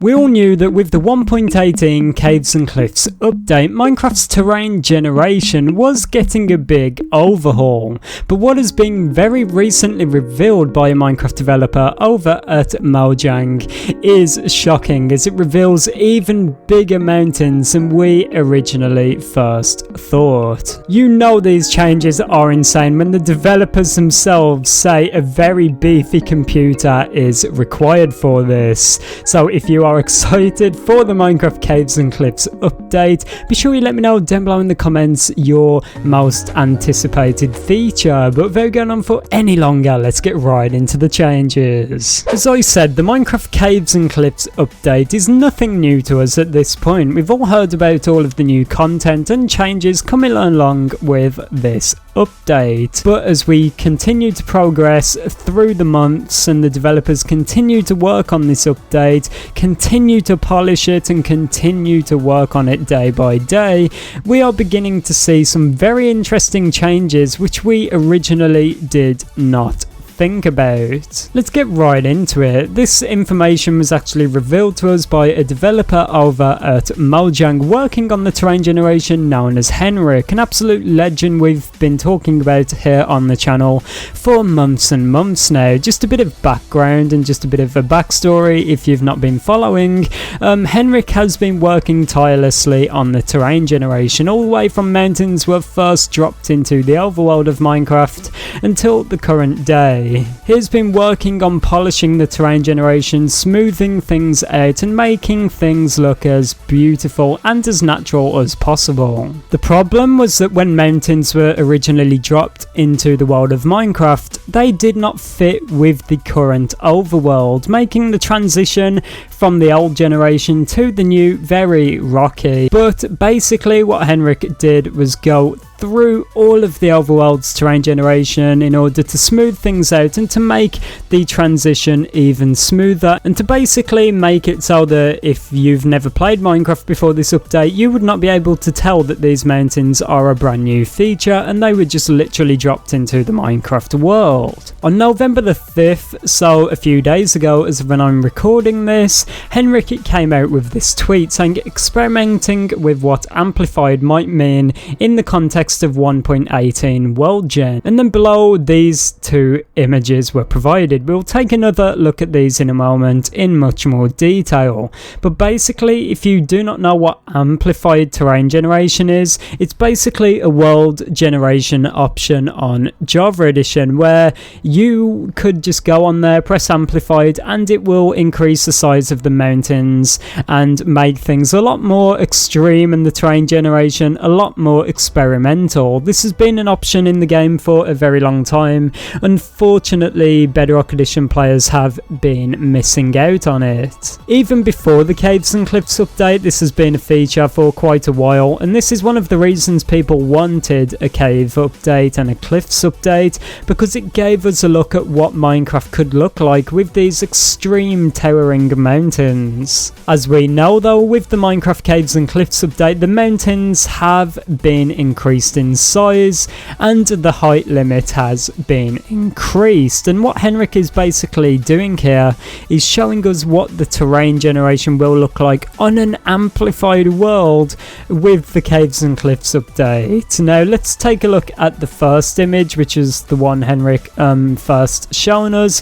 We all knew that with the 1.18 Caves and Cliffs update, Minecraft's terrain generation was getting a big overhaul. But what has been very recently revealed by a Minecraft developer over at Mojang is shocking, as it reveals even bigger mountains than we originally first thought. You know these changes are insane when the developers themselves say a very beefy computer is required for this. So if you are excited for the Minecraft Caves and Cliffs update, be sure you let me know down below in the comments your most anticipated feature. But without going on for any longer, let's get right into the changes. As I said, the Minecraft Caves and Cliffs update is nothing new to us at this point. We've all heard about all of the new content and changes coming along with this update, but as we continue to progress through the months and the developers continue to work on this update, continue to polish it and continue to work on it day by day, we are beginning to see some very interesting changes which we originally did not think about. Let's get right into it. This information was actually revealed to us by a developer over at Mojang working on the terrain generation known as Henrik, an absolute legend we've been talking about here on the channel for months and months now. Just a bit of background and just a bit of a backstory if you've not been following. Henrik has been working tirelessly on the terrain generation all the way from mountains were first dropped into the overworld of Minecraft until the current day. He's been working on polishing the terrain generation, smoothing things out and making things look as beautiful and as natural as possible. The problem was that when mountains were originally dropped into the world of Minecraft, they did not fit with the current overworld, making the transition from the old generation to the new very rocky. But basically what Henrik did was go through all of the overworld's terrain generation in order to smooth things out and to make the transition even smoother, and to basically make it so that if you've never played Minecraft before this update, you would not be able to tell that these mountains are a brand new feature and they were just literally dropped into the Minecraft world. On November the 5th, so a few days ago as when I'm recording this, Henrik came out with this tweet saying experimenting with what amplified might mean in the context of 1.18 world gen, and then below these two images were provided. We'll take another look at these in a moment in much more detail, but basically if you do not know what amplified terrain generation is, it's basically a world generation option on Java Edition where you could just go on there, press amplified, and it will increase the size of the mountains and make things a lot more extreme and the terrain generation a lot more experimental. This has been an option in the game for a very long time. Unfortunately, Bedrock Edition players have been missing out on it. Even before the Caves and Cliffs update, this has been a feature for quite a while, and this is one of the reasons people wanted a Cave update and a Cliffs update, because it gave us a look at what Minecraft could look like with these extreme towering mountains. As we know though, with the Minecraft Caves and Cliffs update, the mountains have been increased in size and the height limit has been increased, and what Henrik is basically doing here is showing us what the terrain generation will look like on an amplified world with the Caves and Cliffs update. Now let's take a look at the first image, which is the one Henrik first shown us.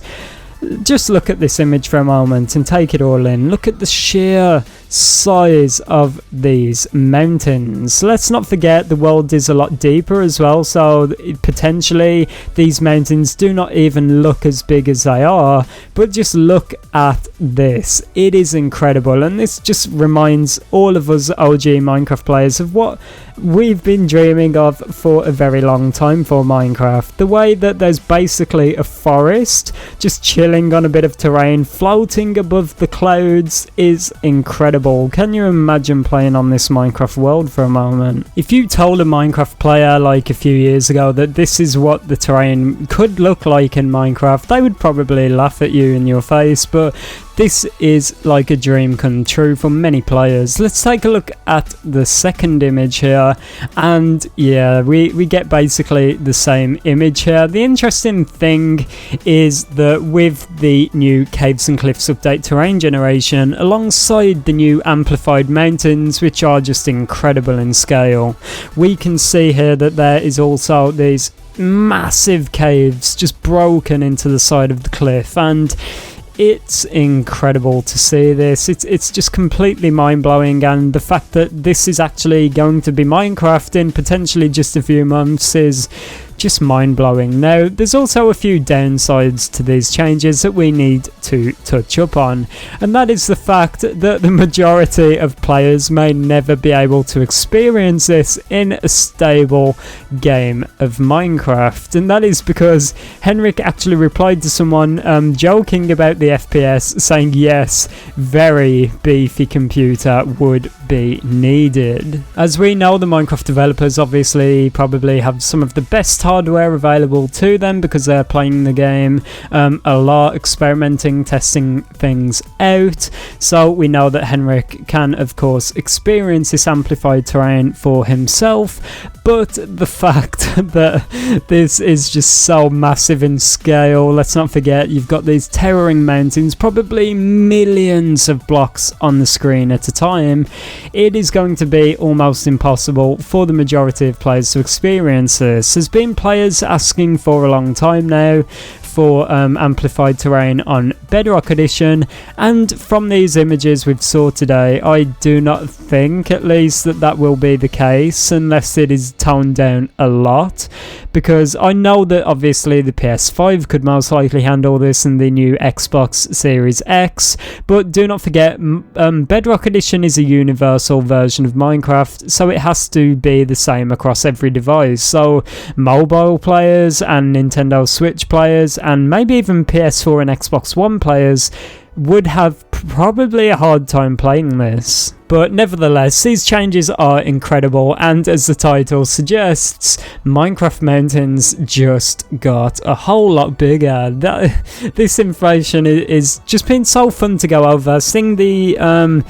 Just look at this image for a moment and take it all in. Look at the sheer size of these mountains. Let's not forget the world is a lot deeper as well, so potentially these mountains do not even look as big as they are, but just look at this. It is incredible, and this just reminds all of us OG Minecraft players of what we've been dreaming of for a very long time for Minecraft. The way that there's basically a forest just chilling on a bit of terrain floating above the clouds is incredible. Can you imagine playing on this Minecraft world for a moment? If you told a Minecraft player like a few years ago that this is what the terrain could look like in Minecraft, they would probably laugh at you in your face, but this is like a dream come true for many players. Let's take a look at the second image here, and yeah, we get basically the same image here. The interesting thing is that with the new Caves and Cliffs update terrain generation, alongside the new amplified mountains, which are just incredible in scale, we can see here that there is also these massive caves just broken into the side of the cliff, and it's incredible to see this. It's just completely mind-blowing, and the fact that this is actually going to be Minecraft in potentially just a few months is just mind-blowing. Now, there's also a few downsides to these changes that we need to touch up on, and that is the fact that the majority of players may never be able to experience this in a stable game of Minecraft, and that is because Henrik actually replied to someone joking about the FPS, saying yes, very beefy computer would be needed. As we know, the Minecraft developers obviously probably have some of the best hardware available to them because they're playing the game a lot, experimenting, testing things out. So we know that Henrik can of course experience this amplified terrain for himself, but the fact that this is just so massive in scale, let's not forget you've got these towering mountains, probably millions of blocks on the screen at a time. It is going to be almost impossible for the majority of players to experience this. There's been players asking for a long time now for amplified terrain on Bedrock Edition, and from these images we've saw today, I do not think at least that will be the case unless it is toned down a lot, because I know that obviously the PS5 could most likely handle this and the new Xbox Series X, but do not forget Bedrock Edition is a universal version of Minecraft, so it has to be the same across every device. So mobile players and Nintendo Switch players and maybe even PS4 and Xbox One players would have probably a hard time playing this. But nevertheless, these changes are incredible, and as the title suggests, Minecraft Mountains just got a whole lot bigger. This information is just been so fun to go over. Seeing the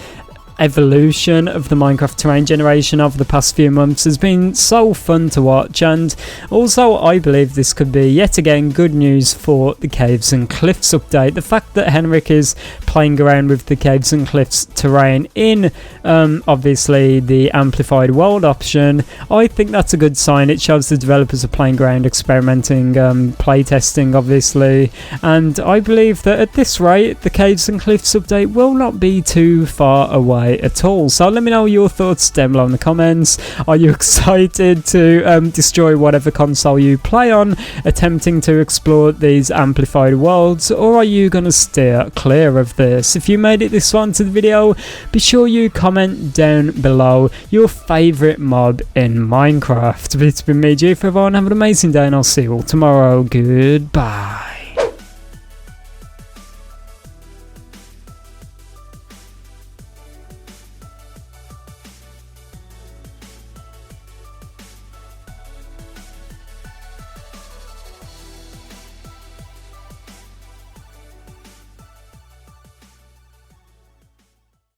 evolution of the Minecraft terrain generation over the past few months has been so fun to watch, and also I believe this could be yet again good news for the Caves and Cliffs update. The fact that Henrik is playing around with the Caves and Cliffs terrain in obviously the amplified world option, I think that's a good sign. It shows the developers are playing around, experimenting, playtesting obviously, and I believe that at this rate the Caves and Cliffs update will not be too far away at all. So let me know your thoughts down below in the comments. Are you excited to destroy whatever console you play on, attempting to explore these amplified worlds, or are you going to steer clear of this? If you made it this far into the video, be sure you comment down below your favourite mob in Minecraft. It's been me, ItzJhief, everyone. Have an amazing day, and I'll see you all tomorrow. Goodbye.